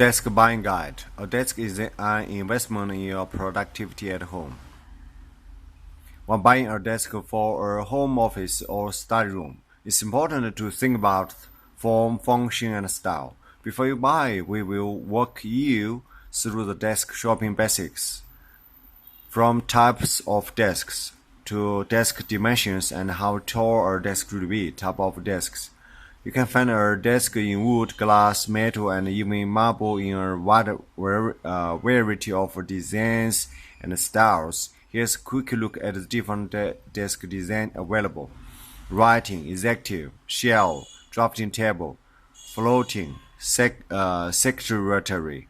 Desk Buying Guide. A desk is an investment in your productivity at home. When buying a desk for a home office or study room, it's important to think about form, function, and style. Before you buy, we will walk you through the desk shopping basics, from types of desks to desk dimensions and how tall a desk should be. Type of desks. You can find a desk in wood, glass, metal, and even marble in a wide variety of designs and styles. Here's a quick look at the different desk design available. Writing, executive, shelf, drafting table, floating, secretary,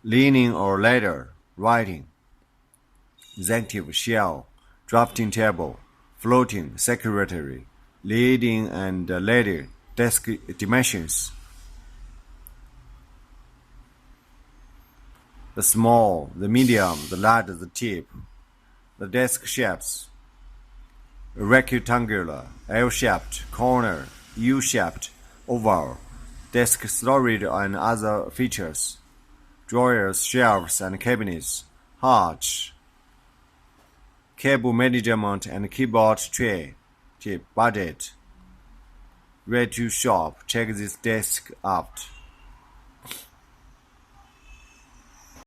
leaning or ladder, writing, executive, shelf, drafting table, floating, secretary, leading and ladder, desk dimensions. The small, the medium, the large, the tip. The desk shapes. Rectangular, L-shaped, corner, U-shaped, oval, desk storage and other features. Drawers, shelves, and cabinets. Hatch. Cable management and keyboard tray. Tip budget. Ready to shop. Check this desk out.